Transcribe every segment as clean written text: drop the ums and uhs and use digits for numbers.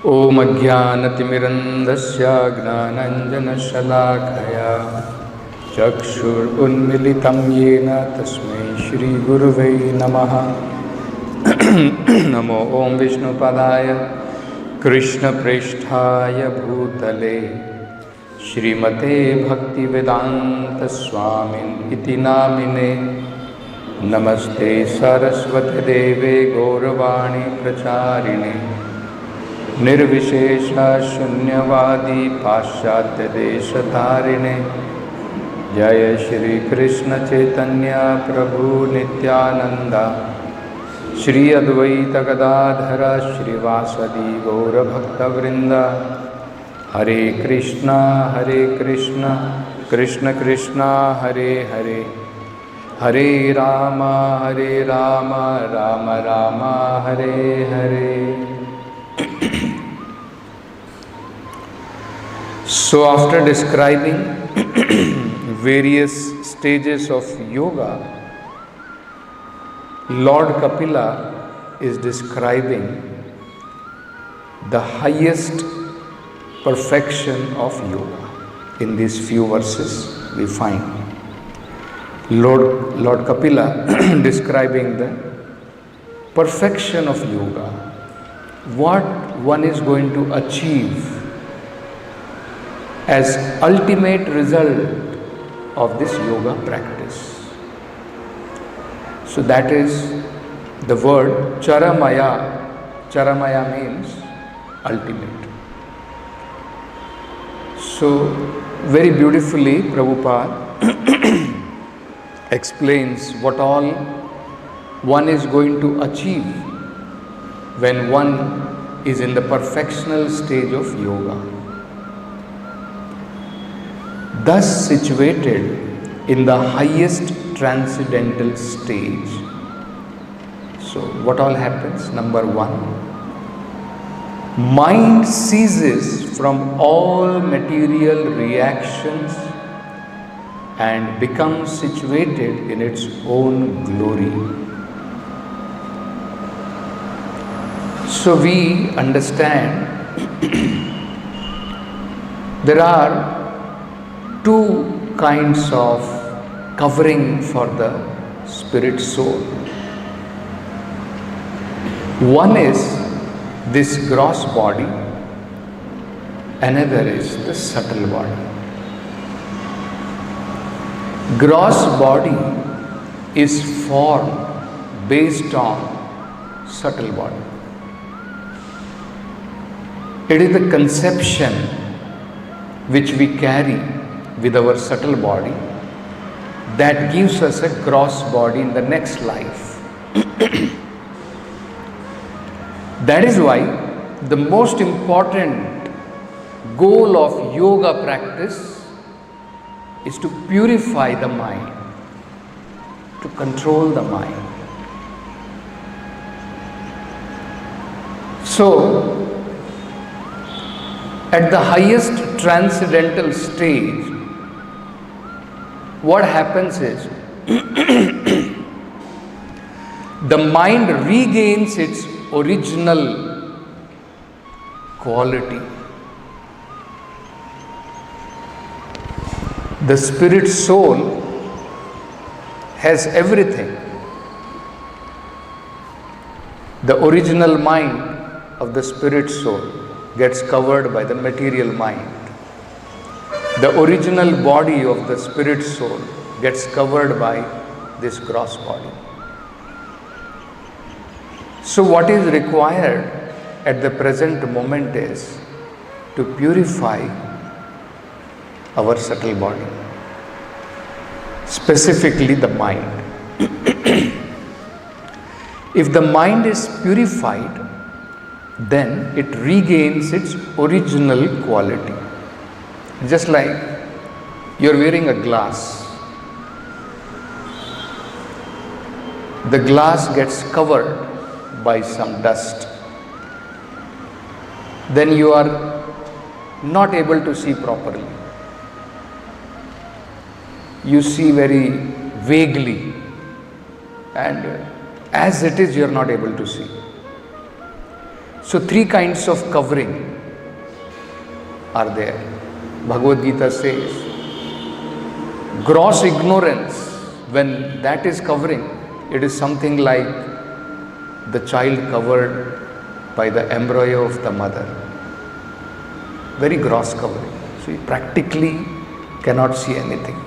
ॐ अज्ञानतिमिरन्धस्य ज्ञानाञ्जनशलाकया चक्षुरुन्मिलितं येन तस्मै श्रीगुरुवे नमः। नमो ॐ विष्णुपदाय कृष्णप्रेष्ठाय भूतले श्रीमते भक्तिवेदान्तस्वामिनिति नामिने। नमस्ते सरस्वती देवे गौरवाणी प्रचारिणे निर्विशेष शून्यवादी पाश्चात्य देशधारिणे। जय श्री कृष्ण चैतन्य प्रभु नित्यानंद श्री अद्वैत गदाधर श्रीवासदि गौरभक्तवृंद। हरे कृष्णा कृष्ण कृष्ण हरे हरे, हरे Ram Ram Ram Hare Hare. So after describing various stages of yoga, Lord Kapila is describing the highest perfection of yoga. In these few verses we find Lord Kapila describing the perfection of yoga, what one is going to achieve as ultimate result of this yoga practice. So that is the word charamaya. Charamaya means ultimate. So very beautifully Prabhupada explains what all one is going to achieve when one is in the perfectional stage of yoga. Thus situated in the highest transcendental stage. So what all happens? Number one, mind ceases from all material reactions and becomes situated in its own glory. So we understand there are two kinds of covering for the spirit soul. One is this gross body, another is the subtle body. Gross body is formed based on subtle body. It is the conception which we carry with our subtle body that gives us a gross body in the next life. That is why the most important goal of yoga practice is to purify the mind, to control the mind. So, at the highest transcendental stage, what happens is the mind regains its original quality. The spirit soul has everything. The original mind of the spirit soul gets covered by the material mind. The original body of the spirit soul gets covered by this gross body. So what is required at the present moment is to purify our subtle body, specifically the mind. If the mind is purified, then it regains its original quality. Just like you're wearing a glass. The glass gets covered by some dust. Then you are not able to see properly. You see very vaguely, and as it is you are not able to see. So 3 kinds of covering are there. Bhagavad Gita says, gross ignorance, when that is covering, it is something like the child covered by the embryo of the mother. Very gross covering. So you practically cannot see anything.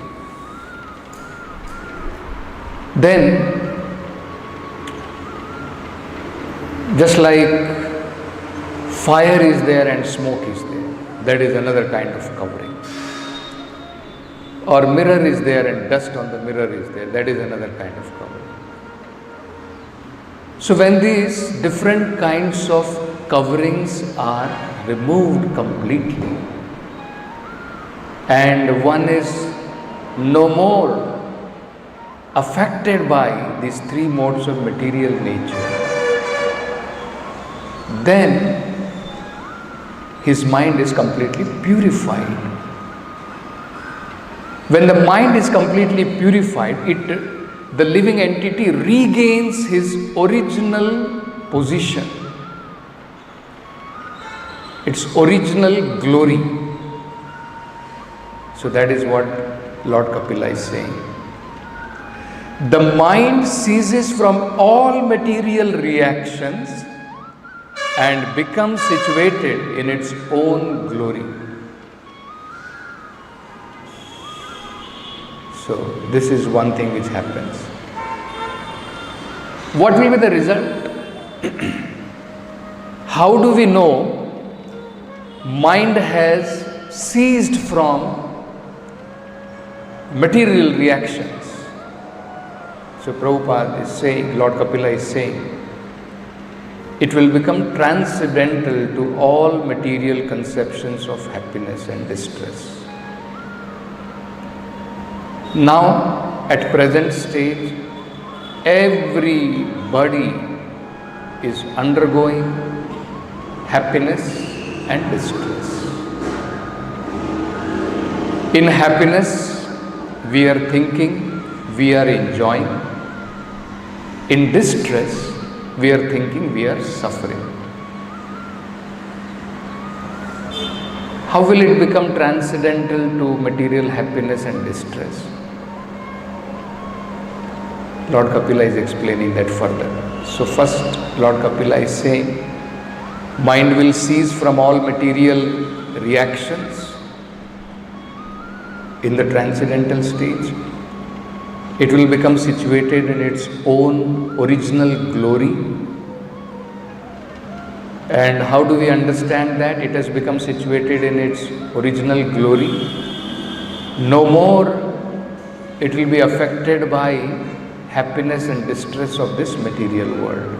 Then, just like fire is there and smoke is there, that is another kind of covering. Or mirror is there and dust on the mirror is there, that is another kind of covering. So when these different kinds of coverings are removed completely and one is no more affected by these 3 modes of material nature, then his mind is completely purified. When the mind is completely purified, the living entity regains his original position, its original glory. So that is what Lord Kapila is saying. The mind ceases from all material reactions and becomes situated in its own glory. So this is one thing which happens. What will be the result? How do we know mind has ceased from material reactions? So Prabhupada is saying, Lord Kapila is saying, it will become transcendental to all material conceptions of happiness and distress. Now, at present stage, everybody is undergoing happiness and distress. In happiness, we are thinking, we are enjoying. In distress, we are thinking, we are suffering. How will it become transcendental to material happiness and distress? Lord Kapila is explaining that further. So first, Lord Kapila is saying, mind will cease from all material reactions in the transcendental stage. It will become situated in its own original glory. And how do we understand that? It has become situated in its original glory. No more it will be affected by happiness and distress of this material world.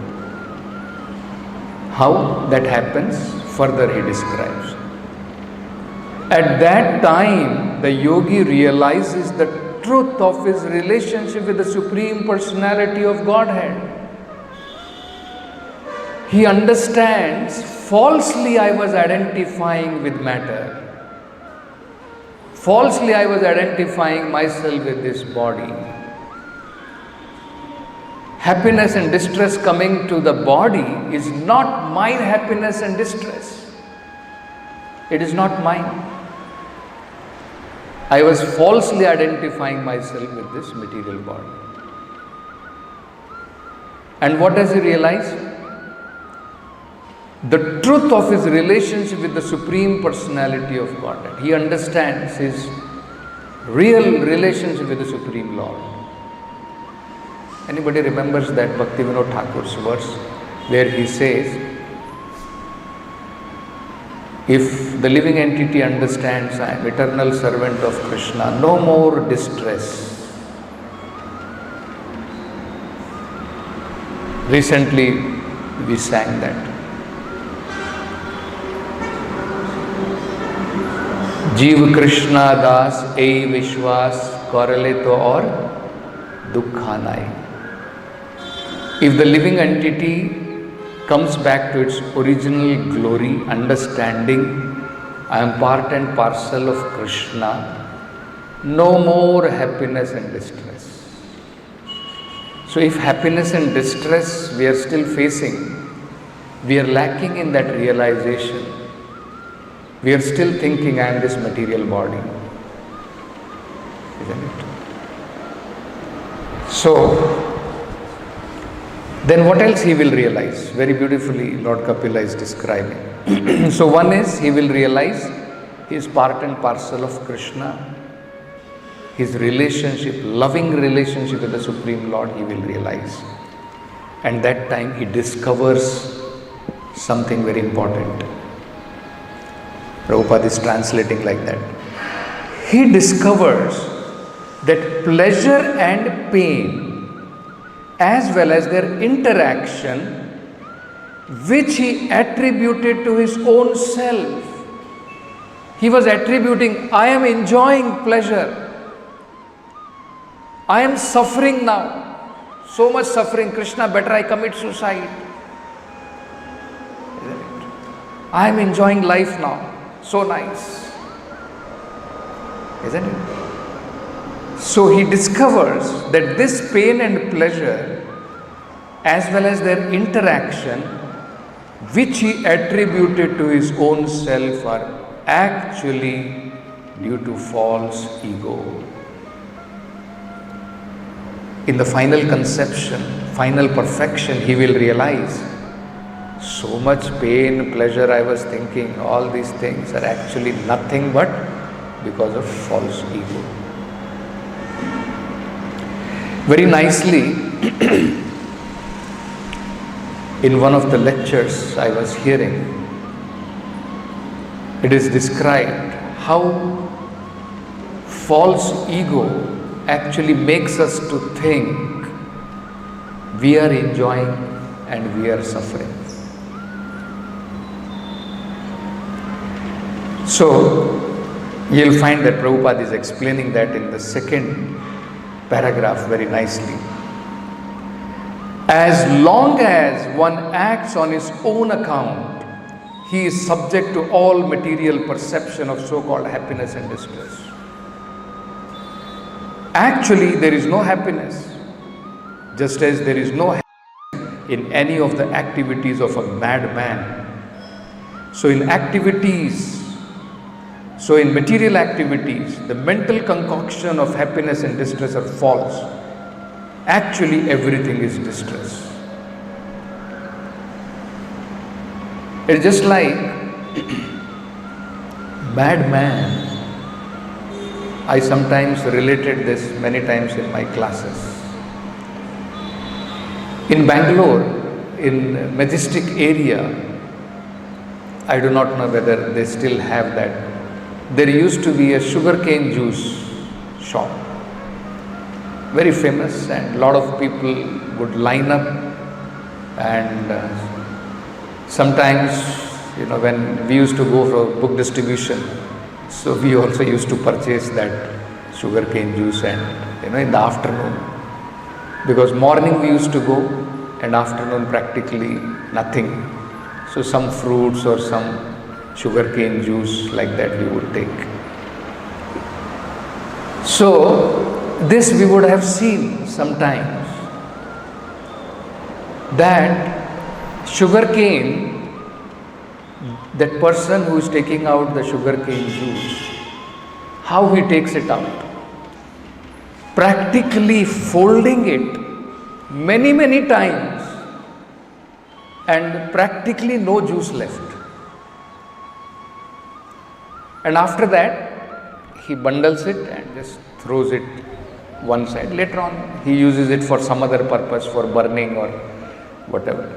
How that happens, further he describes. At that time, the yogi realizes the truth of his relationship with the Supreme Personality of Godhead. He understands, falsely I was identifying with matter. Falsely I was identifying myself with this body. Happiness and distress coming to the body is not my happiness and distress. It is not mine. I was falsely identifying myself with this material body. And what does he realize? The truth of his relationship with the Supreme Personality of Godhead. He understands his real relationship with the Supreme Lord. Anybody remembers that Bhaktivinoda Thakur's verse where he says, if the living entity understands I am eternal servant of Krishna, no more distress. Recently we sang that. जीव कृष्णा दास ए विश्वास करले तो और दुखा नाई. If the living entity comes back to its original glory, understanding I am part and parcel of Krishna, no more happiness and distress. So if happiness and distress we are still facing, we are lacking in that realization. We are still thinking, I am this material body. Isn't it? So, then what else he will realize? Very beautifully Lord Kapila is describing. So one is, he will realize he is part and parcel of Krishna. His relationship, loving relationship with the Supreme Lord, he will realize. And that time he discovers something very important. Prabhupada is translating like that. He discovers that pleasure and pain, as well as their interaction, which he attributed to his own self. He was attributing, I am enjoying pleasure. I am suffering now. So much suffering. Krishna, better I commit suicide. Isn't it? I am enjoying life now. So nice. Isn't it? So he discovers that this pain and pleasure, as well as their interaction, which he attributed to his own self, are actually due to false ego. In the final conception, final perfection, he will realize, so much pain, pleasure I was thinking, all these things are actually nothing but because of false ego. Very nicely, in one of the lectures I was hearing, it is described how false ego actually makes us to think we are enjoying and we are suffering. So, you'll find that Prabhupada is explaining that in the second paragraph very nicely. As long as one acts on his own account, he is subject to all material perception of so-called happiness and distress. Actually, there is no happiness, just as there is no happiness in any of the activities of a madman. So in material activities, the mental concoction of happiness and distress are false. Actually, everything is distress. It's just like madman. I sometimes related this many times in my classes. In Bangalore, in Majestic area, I do not know whether they still have that. There used to be a sugarcane juice shop, very famous, and a lot of people would line up, and sometimes, when we used to go for book distribution, so we also used to purchase that sugarcane juice, and in the afternoon, because morning we used to go and afternoon practically nothing. So some fruits or some sugarcane juice like that we would take. So this we would have seen sometimes, that sugarcane, that person who is taking out the sugarcane juice, how he takes it out, practically folding it many times, and practically no juice left. And after that, he bundles it and just throws it one side. Later on, he uses it for some other purpose, for burning or whatever.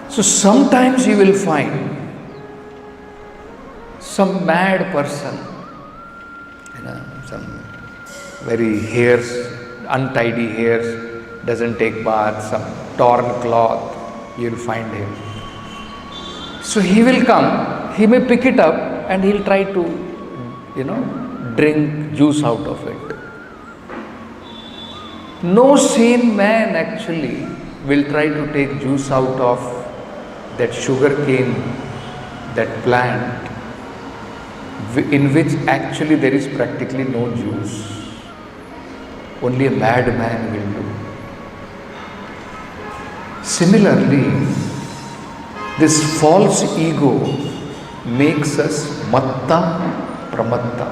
So sometimes you will find some mad person, some very hairs, untidy hairs, doesn't take bath, some torn cloth, you will find him. So he will come, he may pick it up and he'll try to, drink juice out of it. No sane man actually will try to take juice out of that sugarcane, that plant, in which actually there is practically no juice. Only a madman will do. Similarly, this false ego makes us matta pramatta.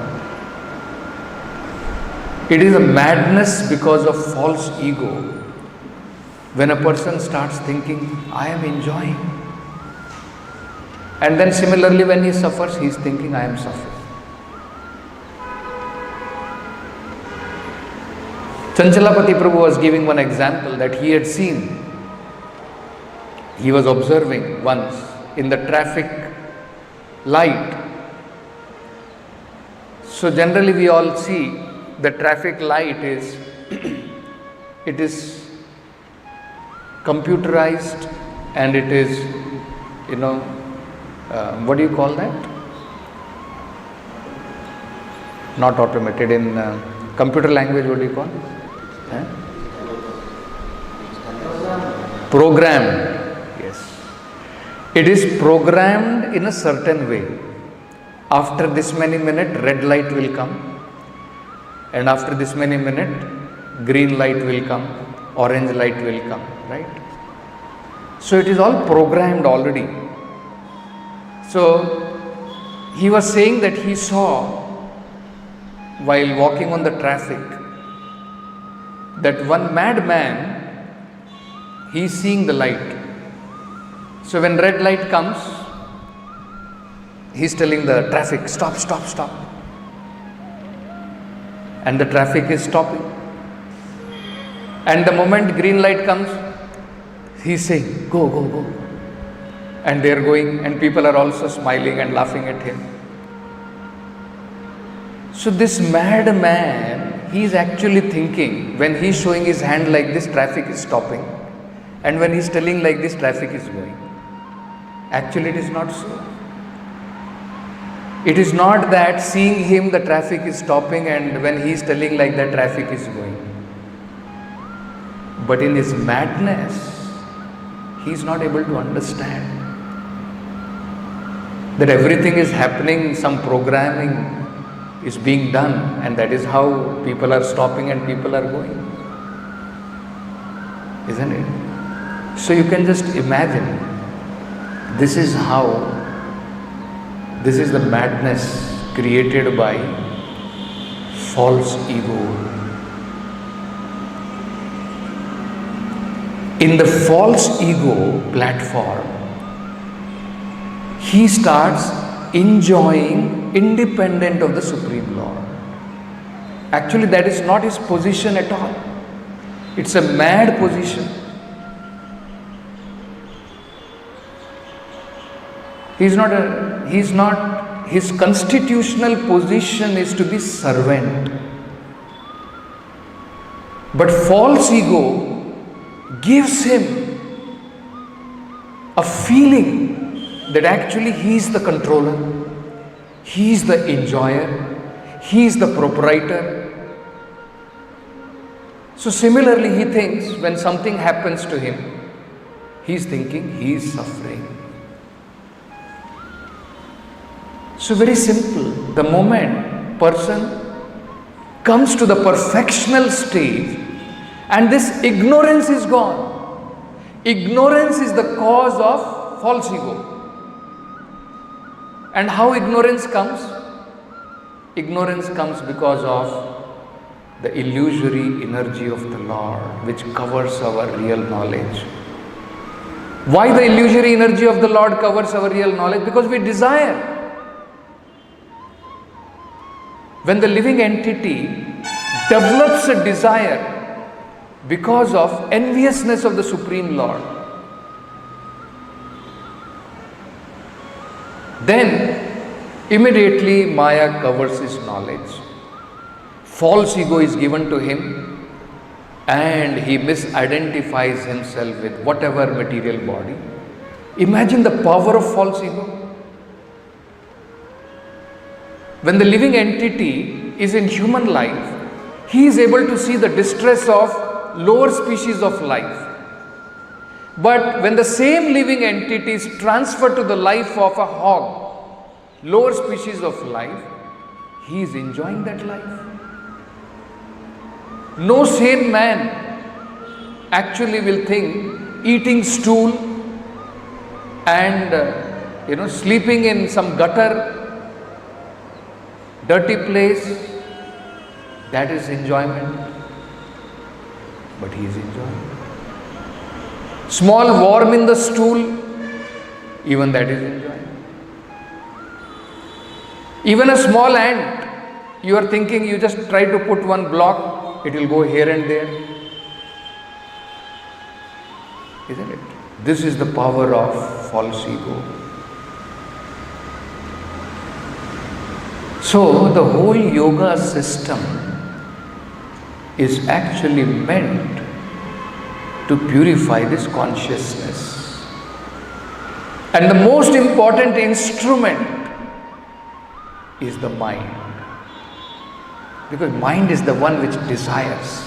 It is a madness because of false ego. When a person starts thinking, I am enjoying. And then similarly when he suffers, he is thinking, I am suffering. Chanchalapati Prabhu was giving one example that he had seen. He was observing once in the traffic light. So generally we all see the traffic light is, it is computerized and it is, what do you call that? Not automated. In computer language, what do you call it? Programmed. Yes. It is programmed in a certain way. After this many minutes, red light will come. And after this many minutes, green light will come, orange light will come, right? So it is all programmed already. So he was saying that he saw while walking on the traffic that one madman, he is seeing the light. So when red light comes, he is telling the traffic, stop, stop, stop. And the traffic is stopping. And the moment green light comes, he is saying, go, go, go. And they are going, and people are also smiling and laughing at him. So this madman, he is actually thinking, when he is showing his hand like this, traffic is stopping. And when he is telling like this, traffic is going. Actually, it is not so. It is not that seeing him, the traffic is stopping, and when he is telling like that, traffic is going. But in his madness, he is not able to understand that everything is happening, some programming is being done, and that is how people are stopping and people are going. Isn't it? So you can just imagine, this is the madness created by false ego. In the false ego platform, he starts enjoying independent of the Supreme Lord. Actually, that is not his position at all. It's a mad position. His constitutional position is to be servant. But false ego gives him a feeling that actually he is the controller, he is the enjoyer, he is the proprietor. So similarly, he thinks when something happens to him, he is thinking he is suffering. So very simple, the moment person comes to the perfectional stage and this ignorance is gone. Ignorance is the cause of false ego. And how ignorance comes? Ignorance comes because of the illusory energy of the Lord, which covers our real knowledge. Why the illusory energy of the Lord covers our real knowledge? Because we desire. When the living entity develops a desire because of enviousness of the Supreme Lord, then immediately Maya covers his knowledge. False ego is given to him and he misidentifies himself with whatever material body. Imagine the power of false ego. When the living entity is in human life, he is able to see the distress of lower species of life. But when the same living entity is transferred to the life of a hog, lower species of life, he is enjoying that life. No sane man actually will think eating stool and sleeping in some gutter, dirty place, that is enjoyment. But he is enjoying. Small worm in the stool, even that is enjoying. Even a small ant, you are thinking you just try to put one block, it will go here and there. Isn't it? This is the power of false ego. So the whole yoga system is actually meant to purify this consciousness. And the most important instrument is the mind. Because mind is the one which desires.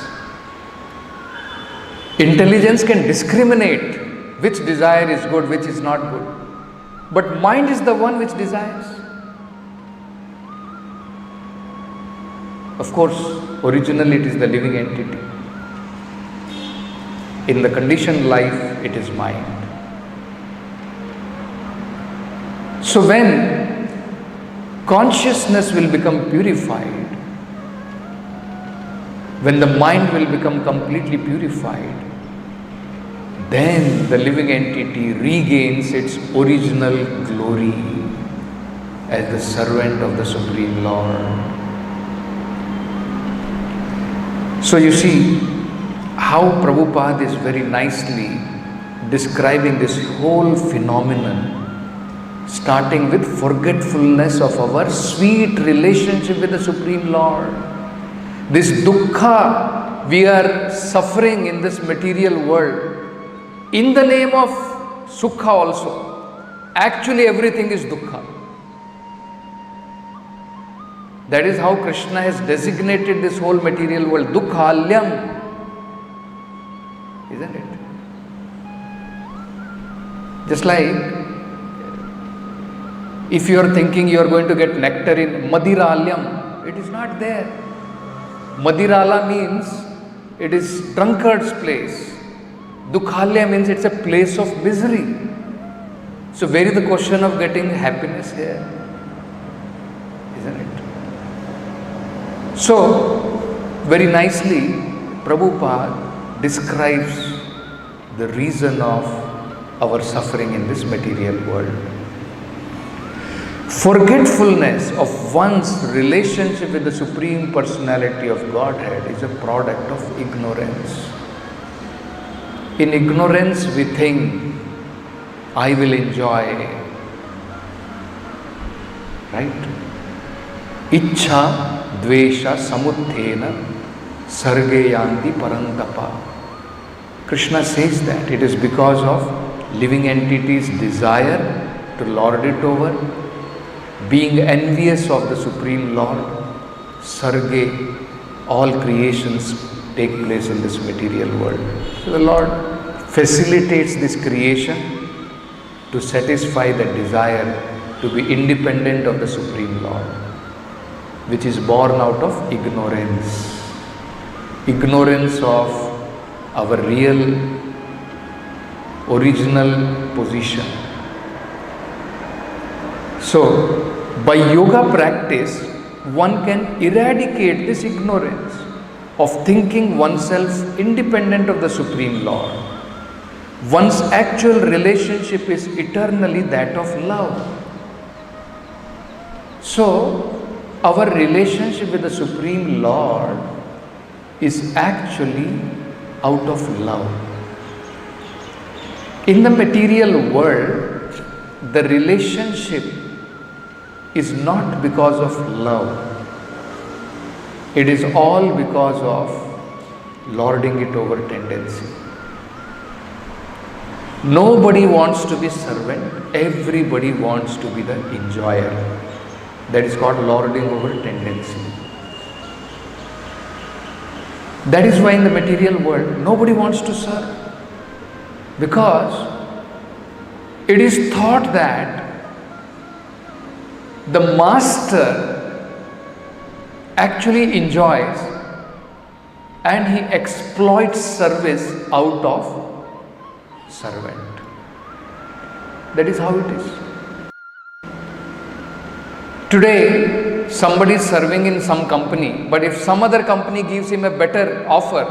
Intelligence can discriminate which desire is good, which is not good. But mind is the one which desires. Of course, originally it is the living entity. In the conditioned life, it is mind. So when consciousness will become purified, when the mind will become completely purified, then the living entity regains its original glory as the servant of the Supreme Lord. So you see how Prabhupada is very nicely describing this whole phenomenon, starting with forgetfulness of our sweet relationship with the Supreme Lord. This dukkha we are suffering in this material world, in the name of sukha also. Actually everything is dukkha. That is how Krishna has designated this whole material world, dukkhalyam. Isn't it? Just like if you are thinking you are going to get nectar in Madiralyam, it is not there. Madirala means it is drunkard's place. Dukkhalya means it's a place of misery. So where is the question of getting happiness here? Isn't it? So very nicely Prabhupada describes the reason of our suffering in this material world. Forgetfulness of one's relationship with the Supreme Personality of Godhead is a product of ignorance. In ignorance we think, I will enjoy, right? Ichha dvesha samuddhena sarge yanti parantapa. Krishna says that it is because of living entities' desire to lord it over, being envious of the Supreme Lord. Sarge, all creations take place in this material world. So the Lord facilitates this creation to satisfy the desire to be independent of the Supreme Lord, which is born out of ignorance. Ignorance of our real, original position. So, by yoga practice, one can eradicate this ignorance of thinking oneself independent of the Supreme Lord. One's actual relationship is eternally that of love. So, our relationship with the Supreme Lord is actually out of love. In the material world, the relationship is not because of love. It is all because of lording it over tendency. Nobody wants to be servant, everybody wants to be the enjoyer. That is called lording over tendency. That is why in the material world, nobody wants to serve. Because it is thought that the master actually enjoys and he exploits service out of servant. That is how it is. Today, somebody is serving in some company, but if some other company gives him a better offer,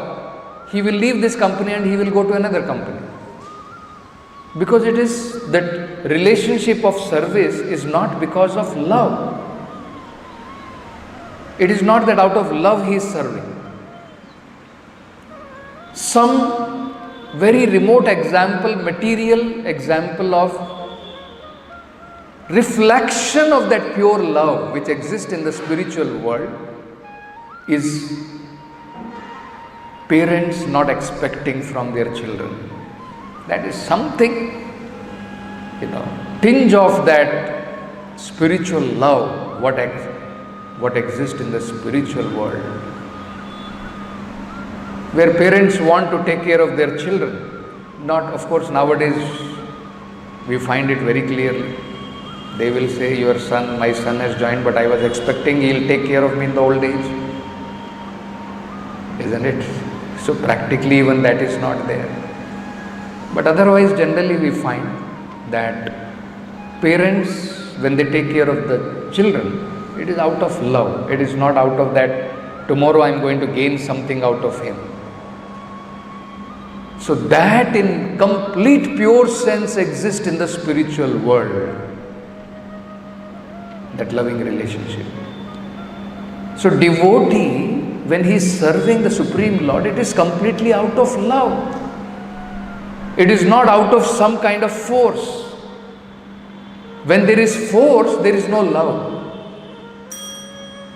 he will leave this company and he will go to another company. Because it is that relationship of service is not because of love. It is not that out of love he is serving. Some very remote example, material example of reflection of that pure love which exists in the spiritual world is parents not expecting from their children. That is something, tinge of that spiritual love, what exists in the spiritual world, where parents want to take care of their children. Not, of course, nowadays we find it very clearly. They will say, my son has joined, but I was expecting he will take care of me in the old age. Isn't it? So practically even that is not there. But otherwise, generally we find that parents, when they take care of the children, it is out of love. It is not out of that, tomorrow I am going to gain something out of him. So that in complete pure sense exists in the spiritual world. That loving relationship. So devotee, when he is serving the Supreme Lord, it is completely out of love. It is not out of some kind of force. When there is force, there is no love.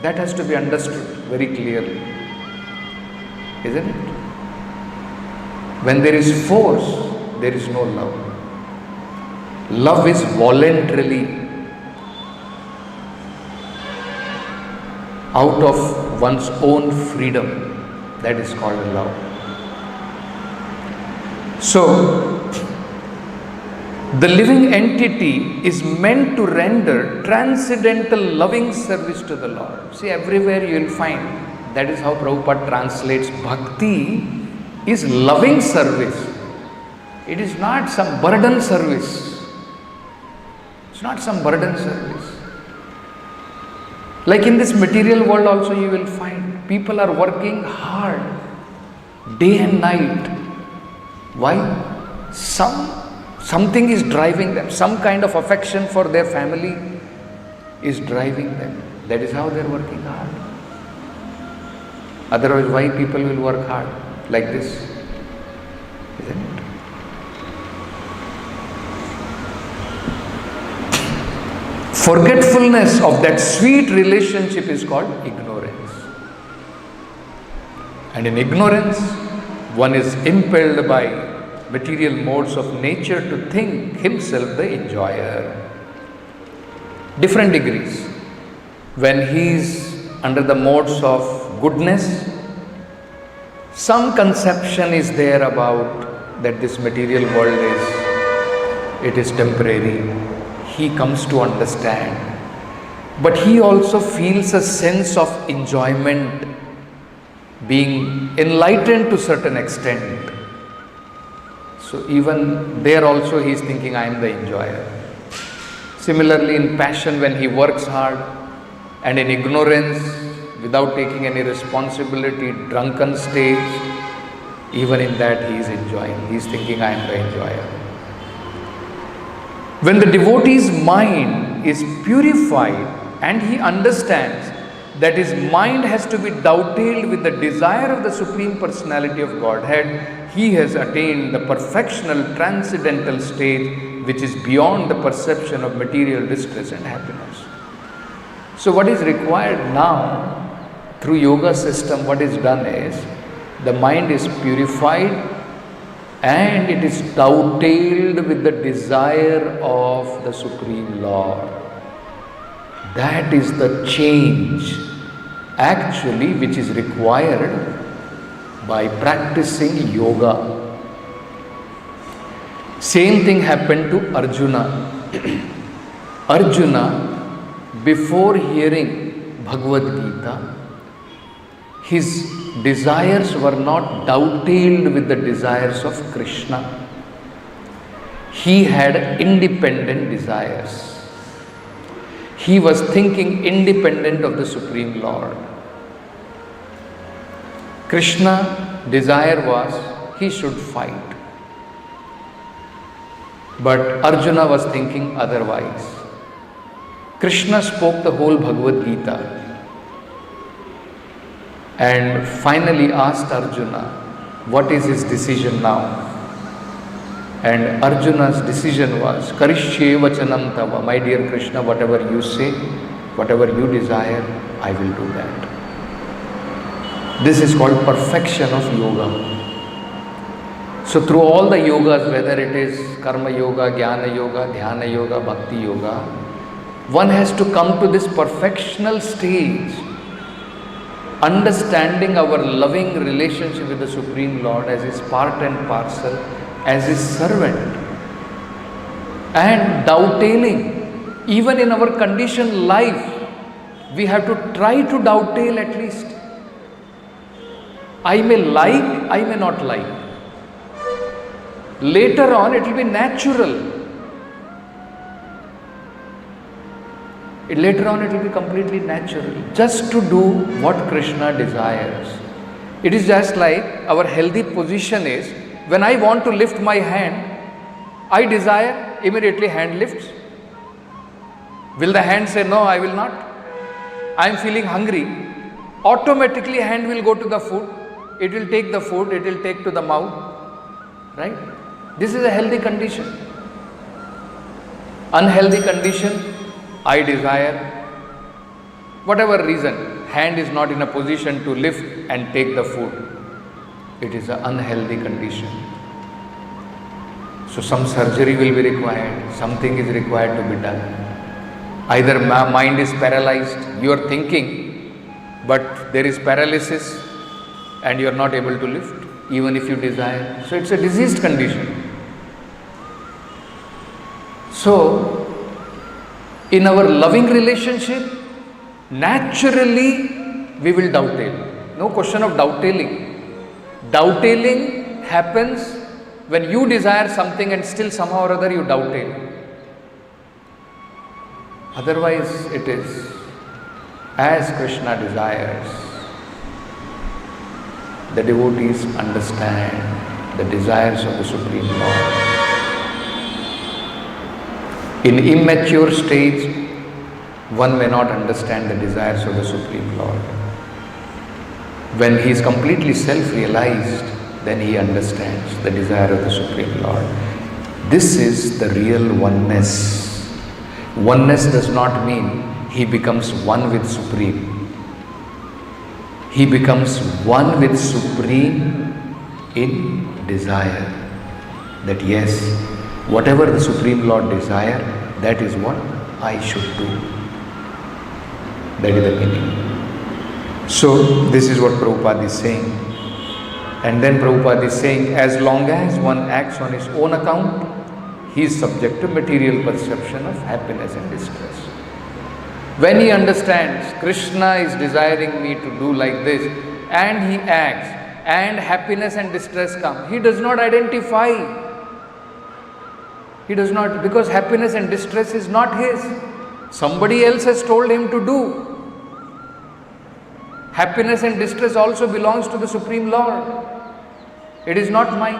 That has to be understood very clearly. Isn't it? When there is force, there is no love. Love is voluntarily, out of one's own freedom. That is called love. So, the living entity is meant to render transcendental loving service to the Lord. See, everywhere you will find, that is how Prabhupada translates bhakti is loving service. It is not some burden service. It's not some burden service. Like in this material world also you will find people are working hard day and night. Why? Something is driving them. Some kind of affection for their family is driving them. That is how they are working hard. Otherwise, why people will work hard like this? Isn't it? Forgetfulness of that sweet relationship is called ignorance. And in ignorance, one is impelled by material modes of nature to think himself the enjoyer. Different degrees. When he is under the modes of goodness, some conception is there about that this material world is temporary. He comes to understand. But he also feels a sense of enjoyment, being enlightened to certain extent. So even there also he is thinking, I am the enjoyer. Similarly in passion, when he works hard, and in ignorance, without taking any responsibility, drunken stage, even in that he is enjoying. He is thinking, I am the enjoyer. When the devotee's mind is purified and he understands that his mind has to be dovetailed with the desire of the Supreme Personality of Godhead, he has attained the perfectional transcendental stage which is beyond the perception of material distress and happiness. So what is required now through yoga system, what is done is the mind is purified and it is dovetailed with the desire of the Supreme Lord. That is the change actually which is required by practicing yoga. Same thing happened to Arjuna. Arjuna, before hearing Bhagavad Gita, his desires were not dovetailed with the desires of Krishna. he had independent desires. He was thinking independent of the Supreme Lord. Krishna's desire was he should fight. But Arjuna was thinking otherwise. Krishna spoke the whole Bhagavad Gita and finally asked Arjuna, what is his decision now? And Arjuna's decision was, Karishye vachanam tava, my dear Krishna, whatever you say, whatever you desire, I will do that. This is called perfection of yoga. So through all the yogas, whether it is karma yoga, jnana yoga, dhyana yoga, bhakti yoga, one has to come to this perfectional stage, understanding our loving relationship with the Supreme Lord as his part and parcel, as his servant, and doubtailing. Even in our conditioned life, we have to try to doubtail at least. I may like, I may not like. Later on, it will be natural. Later on, it will be completely natural. Just to do what Krishna desires. It is just like our healthy position is, when I want to lift my hand, I desire, immediately hand lifts. Will the hand say, no, I will not? I am feeling hungry. Automatically hand will go to the food. It will take the food, it will take to the mouth. Right? This is a healthy condition. Unhealthy condition, I desire, whatever reason, hand is not in a position to lift and take the food. It is an unhealthy condition. So some surgery will be required, something is required to be done. Either mind is paralyzed, you are thinking, but there is paralysis and you are not able to lift, even if you desire. So it's a diseased condition. So, in our loving relationship, naturally we will doubtail. No question of doubtailing. Doubtailing happens when you desire something and still somehow or other you doubtail. Otherwise it is as Krishna desires. The devotees understand the desires of the Supreme Lord. In immature stage, one may not understand the desires of the Supreme Lord. When he is completely self-realized, then he understands the desire of the Supreme Lord. This is the real oneness. Oneness does not mean he becomes one with Supreme. He becomes one with Supreme in desire. That yes, whatever the Supreme Lord desire, that is what I should do. That is the meaning. So, this is what Prabhupada is saying. And then Prabhupada is saying, as long as one acts on his own account, he is subject to material perception of happiness and distress. When he understands Krishna is desiring me to do like this, and he acts, and happiness and distress come, he does not identify. He does not, because happiness and distress is not his. Somebody else has told him to do. Happiness and distress also belongs to the Supreme Lord. It is not mine.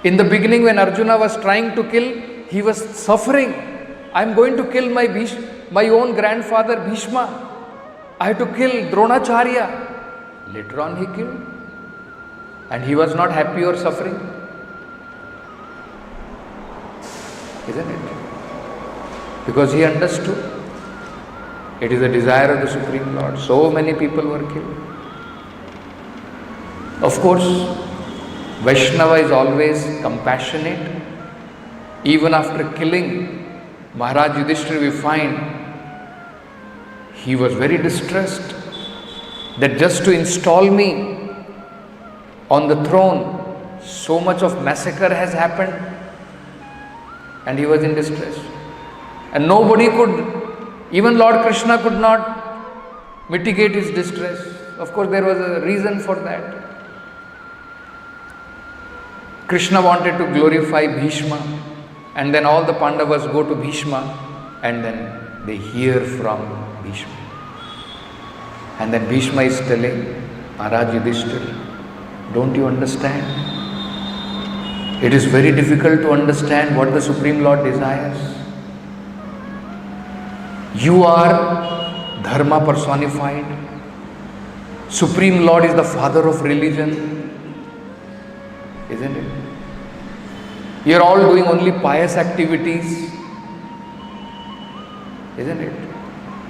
In the beginning, when Arjuna was trying to kill, he was suffering. I am going to kill my own grandfather Bhishma. I have to kill Dronacharya. Later on he killed. And he was not happy or suffering. Isn't it? Because he understood. It is the desire of the Supreme Lord. So many people were killed. Of course, Vaishnava is always compassionate. Even after killing Maharaj Yudhishthira, we find he was very distressed that just to install me on the throne, so much of massacre has happened, and he was in distress. And nobody could, even Lord Krishna could not mitigate his distress. Of course, there was a reason for that. Krishna wanted to glorify Bhishma, and then all the Pandavas go to Bhishma, and then they hear from Bhishma. And then Bhishma is telling, Maharaj Yudhishthira, don't you understand? It is very difficult to understand what the Supreme Lord desires. You are Dharma personified. Supreme Lord is the father of religion. Isn't it? You are all doing only pious activities. Isn't it?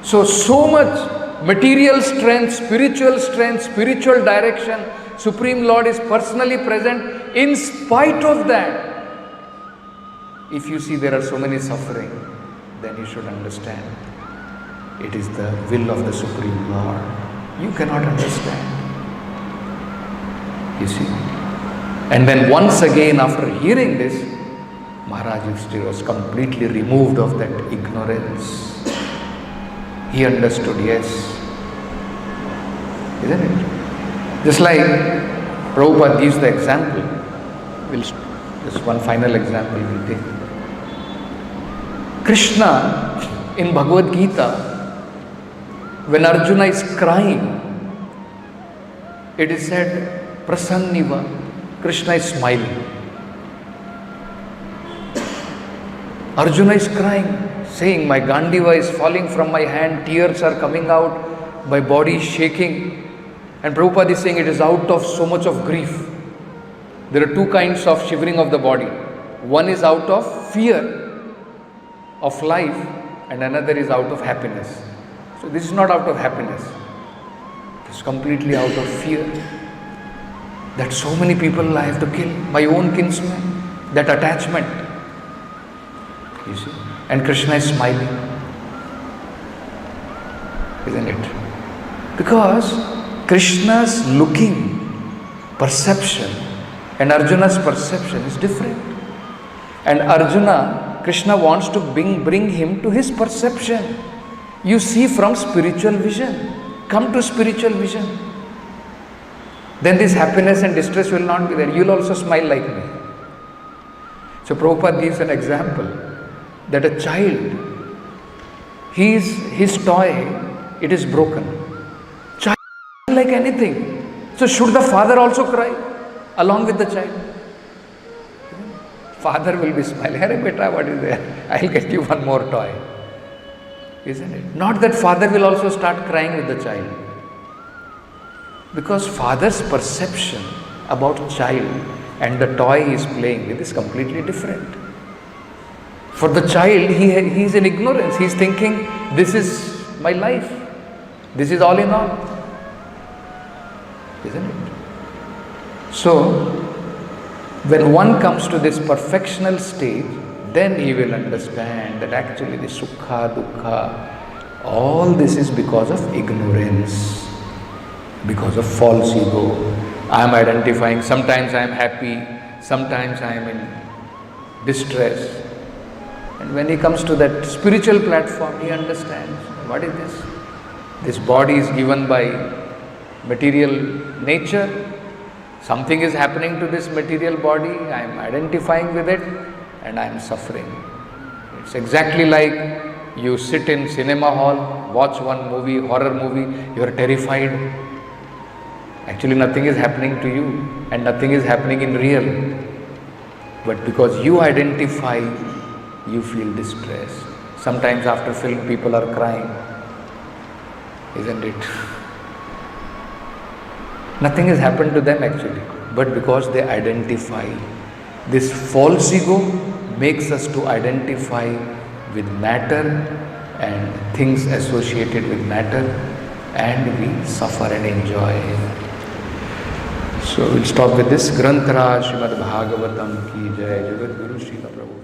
So much material strength, spiritual direction. Supreme Lord is personally present. In spite of that, if you see there are so many suffering, then you should understand it is the will of the Supreme Lord. You cannot understand. You see. And then once again, after hearing this, Maharaj Yudhishthira was completely removed of that ignorance. He understood, yes. Isn't it? Just like Prabhupada gives the example. Just one final example we'll take. Krishna in Bhagavad Gita, when Arjuna is crying, it is said, Prasanniva, Krishna is smiling. Arjuna is crying, saying, my Gandiva is falling from my hand, tears are coming out, my body is shaking. And Prabhupada is saying it is out of so much of grief. There are two kinds of shivering of the body. One is out of fear of life, and another is out of happiness. So this is not out of happiness. It is completely out of fear. That so many people I have to kill, my own kinsmen, that attachment. You see? And Krishna is smiling. Isn't it? Because Krishna's looking, perception, and Arjuna's perception is different. And Arjuna, Krishna wants to bring him to his perception. You see from spiritual vision. Come to spiritual vision. Then this happiness and distress will not be there. You will also smile like me. So Prabhupada gives an example that a child, his toy, it is broken. Child like anything. So should the father also cry along with the child? Father will be smiling. Hey beta, what is there? I will get you one more toy. Isn't it? Not that father will also start crying with the child. Because father's perception about child and the toy he is playing with is completely different. For the child, he is in ignorance. He is thinking, this is my life. This is all in all. Isn't it? So, when one comes to this perfectional stage, then he will understand that actually the sukha, dukkha, all this is because of ignorance, because of false ego. I am identifying, sometimes I am happy, sometimes I am in distress. And when he comes to that spiritual platform, he understands, what is this? This body is given by material nature. Something is happening to this material body, I am identifying with it and I am suffering. It's exactly like you sit in cinema hall, watch one movie, horror movie, you are terrified. Actually nothing is happening to you and nothing is happening in real. But because you identify, you feel distress. Sometimes after film people are crying. Isn't it? Nothing has happened to them actually, but because they identify. This false ego makes us to identify with matter and things associated with matter, and we suffer and enjoy. So we'll stop with this. Granth Raj Srimad Bhagavatam ki jai. Jagat Guru Srila Prabhu.